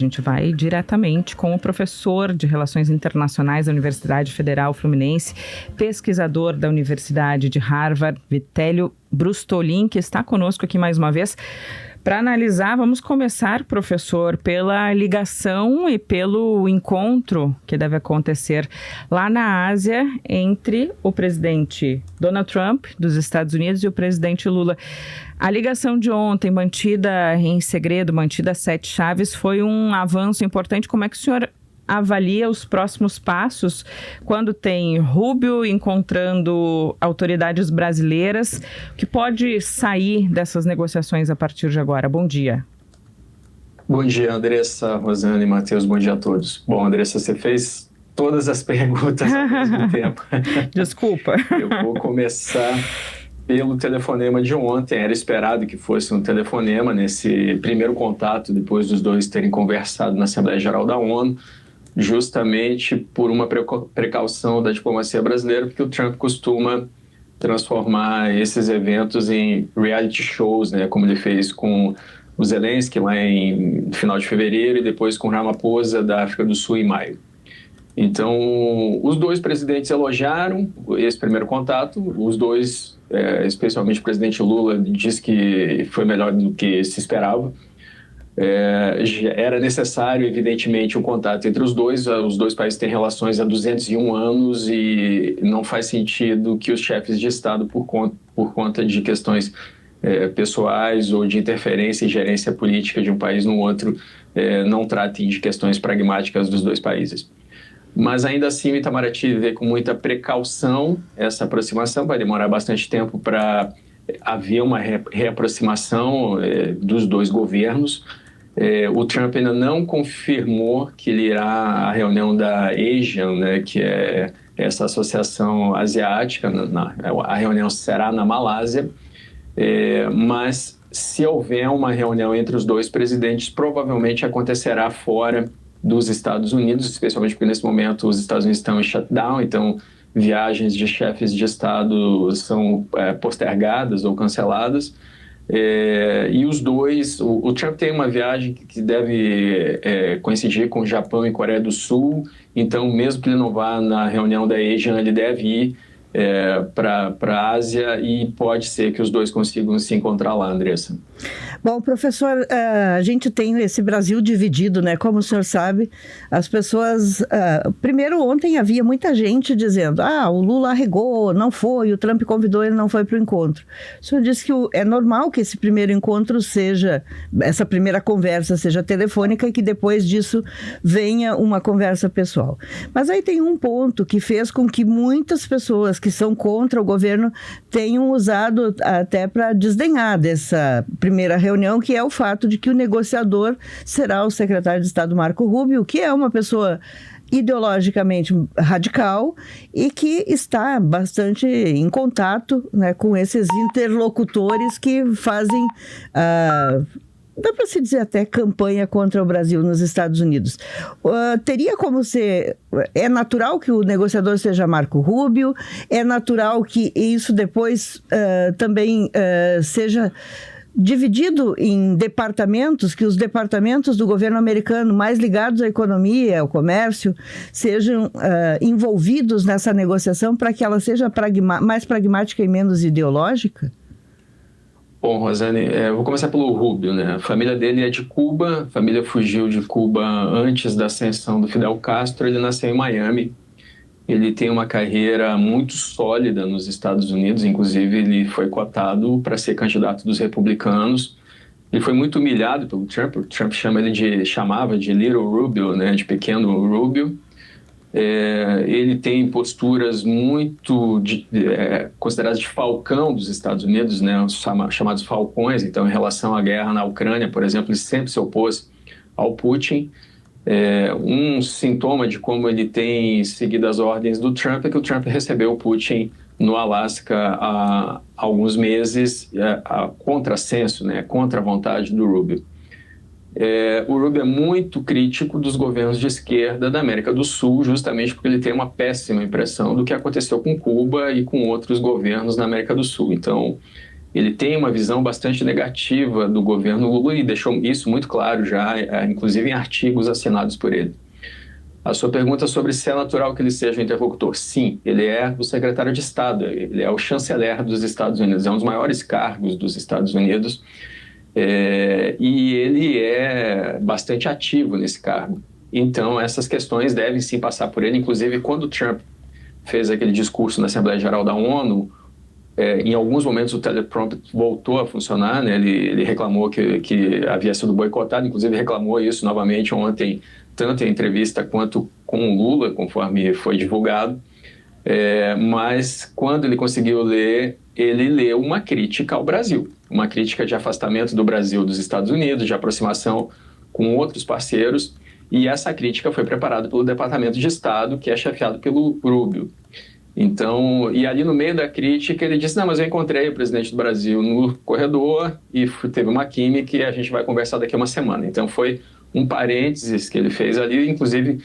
A gente vai diretamente com o professor de Relações Internacionais da Universidade Federal Fluminense, pesquisador da Universidade de Harvard, Vitélio Brustolin, que está conosco aqui mais uma vez para analisar. Vamos começar, professor, pela ligação e pelo encontro que deve acontecer lá na Ásia entre o presidente Donald Trump dos Estados Unidos e o presidente Lula. A ligação de ontem, mantida em segredo, mantida a 7 chaves, foi um avanço importante. Como é que o senhor avalia os próximos passos quando tem Rubio encontrando autoridades brasileiras? O que pode sair dessas negociações a partir de agora? Bom dia. Bom dia, Andressa, Rosane e Matheus, bom dia a todos. Bom, Andressa, você fez todas as perguntas ao mesmo tempo. Desculpa. Eu vou começar pelo telefonema de ontem. Era esperado que fosse um telefonema nesse primeiro contato, depois dos dois terem conversado na Assembleia Geral da ONU, justamente por uma precaução da diplomacia brasileira, porque o Trump costuma transformar esses eventos em reality shows, né, como ele fez com o Zelensky lá em final de fevereiro e depois com Ramaphosa da África do Sul em maio. Então, os dois presidentes elogiaram esse primeiro contato. Os dois, especialmente o presidente Lula, disse que foi melhor do que se esperava. Era necessário, evidentemente, um contato entre os dois. Os dois países têm relações há 201 anos e não faz sentido que os chefes de Estado, por conta de questões pessoais ou de interferência e gerência política de um país no outro, não tratem de questões pragmáticas dos dois países. Mas ainda assim o Itamaraty vê com muita precaução essa aproximação. Vai demorar bastante tempo para haver uma reaproximação dos dois governos. O Trump ainda não confirmou que ele irá à reunião da ASEAN, né, que é essa associação asiática. A reunião será na Malásia, mas se houver uma reunião entre os dois presidentes, provavelmente acontecerá fora dos Estados Unidos, especialmente porque nesse momento os Estados Unidos estão em shutdown, então viagens de chefes de Estado são postergadas ou canceladas. E os dois, o Trump tem uma viagem que deve coincidir com o Japão e Coreia do Sul, então mesmo que ele não vá na reunião da ASEAN, ele deve ir para a Ásia e pode ser que os dois consigam se encontrar lá, Andressa. Bom, professor, a gente tem esse Brasil dividido, né? Como o senhor sabe, as pessoas... primeiro, ontem havia muita gente dizendo o Lula arregou, não foi, o Trump convidou, ele não foi para o encontro. O senhor disse que é normal que esse primeiro encontro seja, essa primeira conversa seja telefônica e que depois disso venha uma conversa pessoal. Mas aí tem um ponto que fez com que muitas pessoas que são contra o governo tenham usado até para desdenhar dessa primeira reunião, que é o fato de que o negociador será o secretário de Estado Marco Rubio, que é uma pessoa ideologicamente radical e que está bastante em contato, né, com esses interlocutores que fazem... dá para se dizer até campanha contra o Brasil nos Estados Unidos. Teria como ser... É natural que o negociador seja Marco Rubio? É natural que isso depois também seja dividido em departamentos, que os departamentos do governo americano mais ligados à economia, ao comércio, sejam envolvidos nessa negociação para que ela seja mais pragmática e menos ideológica? Bom, Rosane, vou começar pelo Rubio, né? A família dele é de Cuba, a família fugiu de Cuba antes da ascensão do Fidel Castro, ele nasceu em Miami. Ele tem uma carreira muito sólida nos Estados Unidos, inclusive ele foi cotado para ser candidato dos republicanos. Ele foi muito humilhado pelo Trump, o Trump chamava de Little Rubio, né? De pequeno Rubio. Ele tem posturas muito consideradas de falcão dos Estados Unidos, né, os chamados falcões. Então, em relação à guerra na Ucrânia, por exemplo, ele sempre se opôs ao Putin. Um sintoma de como ele tem seguido as ordens do Trump é que o Trump recebeu o Putin no Alasca há alguns meses, a contrassenso, né, contra a vontade do Rubio. O Rubio é muito crítico dos governos de esquerda da América do Sul, justamente porque ele tem uma péssima impressão do que aconteceu com Cuba e com outros governos na América do Sul. Então, ele tem uma visão bastante negativa do governo Lula e deixou isso muito claro já, inclusive em artigos assinados por ele. A sua pergunta sobre se é natural que ele seja o interlocutor. Sim, ele é o secretário de Estado, ele é o chanceler dos Estados Unidos, é um dos maiores cargos dos Estados Unidos, e ele é bastante ativo nesse cargo. Então, essas questões devem sim passar por ele. Inclusive, quando o Trump fez aquele discurso na Assembleia Geral da ONU, em alguns momentos o teleprompter voltou a funcionar, né? Ele reclamou que havia sido boicotado, inclusive reclamou isso novamente ontem, tanto em entrevista quanto com o Lula, conforme foi divulgado. Mas quando ele conseguiu ler, ele leu uma crítica ao Brasil, uma crítica de afastamento do Brasil dos Estados Unidos, de aproximação com outros parceiros, e essa crítica foi preparada pelo Departamento de Estado, que é chefiado pelo Rubio. Então, e ali no meio da crítica ele disse, não, mas eu encontrei o presidente do Brasil no corredor e teve uma química e a gente vai conversar daqui a uma semana. Então foi um parênteses que ele fez ali, inclusive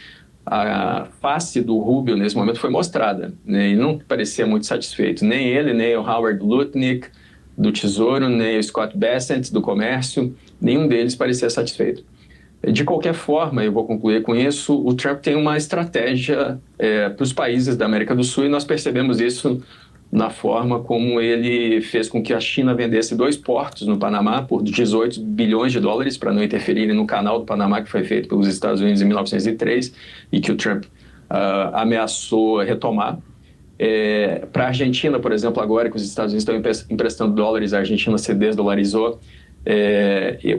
a face do Rubio nesse momento foi mostrada, né? E não parecia muito satisfeito, nem ele, nem o Howard Lutnick do Tesouro, nem o Scott Bessent do Comércio, nenhum deles parecia satisfeito. De qualquer forma, eu vou concluir com isso, o Trump tem uma estratégia para os países da América do Sul e nós percebemos isso na forma como ele fez com que a China vendesse 2 portos no Panamá por 18 bilhões de dólares para não interferirem no canal do Panamá que foi feito pelos Estados Unidos em 1903 e que o Trump ameaçou retomar. Para a Argentina, por exemplo, agora que os Estados Unidos estão emprestando dólares, a Argentina se desdolarizou.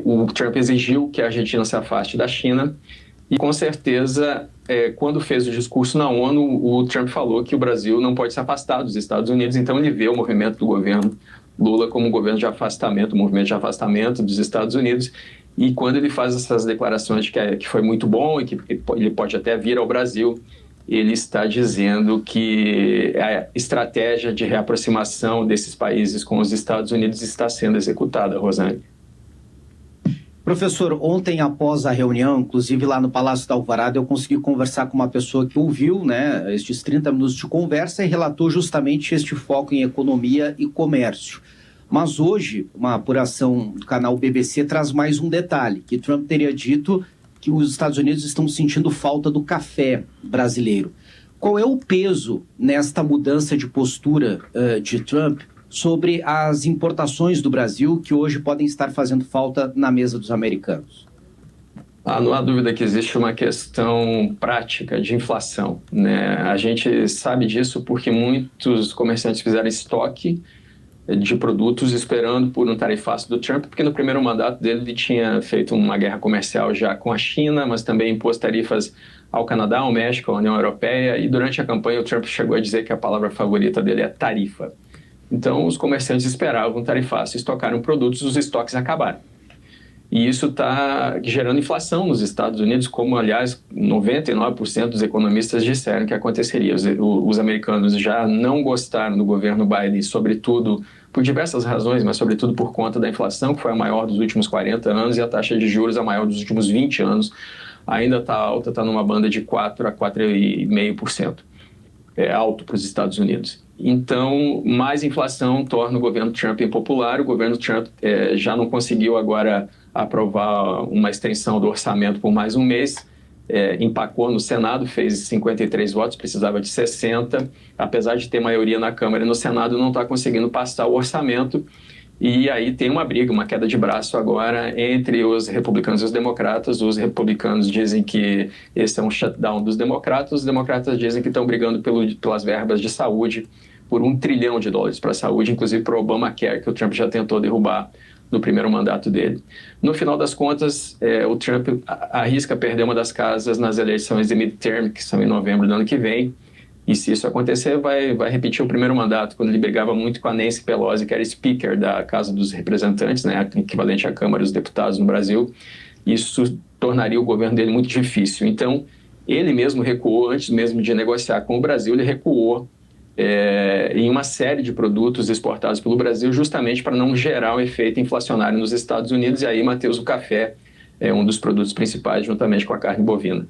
O Trump exigiu que a Argentina se afaste da China e, com certeza, quando fez o discurso na ONU, o Trump falou que o Brasil não pode se afastar dos Estados Unidos, então ele vê o movimento do governo Lula como um governo de afastamento, um movimento de afastamento dos Estados Unidos, e quando ele faz essas declarações de que foi muito bom e que ele pode até vir ao Brasil, ele está dizendo que a estratégia de reaproximação desses países com os Estados Unidos está sendo executada, Rosane. Professor, ontem após a reunião, inclusive lá no Palácio da Alvorada, eu consegui conversar com uma pessoa que ouviu, né, estes 30 minutos de conversa e relatou justamente este foco em economia e comércio. Mas hoje, uma apuração do canal BBC traz mais um detalhe, que Trump teria dito que os Estados Unidos estão sentindo falta do café brasileiro. Qual é o peso nesta mudança de postura de Trump sobre as importações do Brasil que hoje podem estar fazendo falta na mesa dos americanos? Não há dúvida que existe uma questão prática de inflação, né? A gente sabe disso porque muitos comerciantes fizeram estoque de produtos esperando por um tarifaço do Trump, porque no primeiro mandato dele ele tinha feito uma guerra comercial já com a China, mas também impôs tarifas ao Canadá, ao México, à União Europeia, e durante a campanha o Trump chegou a dizer que a palavra favorita dele é tarifa. Então, os comerciantes esperavam tarifaço, estocaram produtos, os estoques acabaram. E isso está gerando inflação nos Estados Unidos, como, aliás, 99% dos economistas disseram que aconteceria. Os americanos já não gostaram do governo Biden, sobretudo por diversas razões, mas sobretudo por conta da inflação, que foi a maior dos últimos 40 anos, e a taxa de juros a maior dos últimos 20 anos. Ainda está alta, está numa banda de 4% a 4,5%. É alto para os Estados Unidos. Então, mais inflação torna o governo Trump impopular. O governo Trump já não conseguiu agora aprovar uma extensão do orçamento por mais um mês. Empacou no Senado, fez 53 votos, precisava de 60. Apesar de ter maioria na Câmara e no Senado, não está conseguindo passar o orçamento. E aí tem uma briga, uma queda de braço agora entre os republicanos e os democratas. Os republicanos dizem que esse é um shutdown dos democratas. Os democratas dizem que estão brigando pelas verbas de saúde, por $1 trilhão para a saúde, inclusive para o Obamacare, que o Trump já tentou derrubar no primeiro mandato dele. No final das contas, o Trump arrisca perder uma das casas nas eleições de midterm, que são em novembro do ano que vem. E se isso acontecer, vai repetir o primeiro mandato, quando ele brigava muito com a Nancy Pelosi, que era speaker da Casa dos Representantes, né, equivalente à Câmara dos Deputados no Brasil. Isso tornaria o governo dele muito difícil. Então, ele mesmo recuou, antes mesmo de negociar com o Brasil, ele recuou em uma série de produtos exportados pelo Brasil, justamente para não gerar um efeito inflacionário nos Estados Unidos. E aí, Matheus, o café é um dos produtos principais, juntamente com a carne bovina.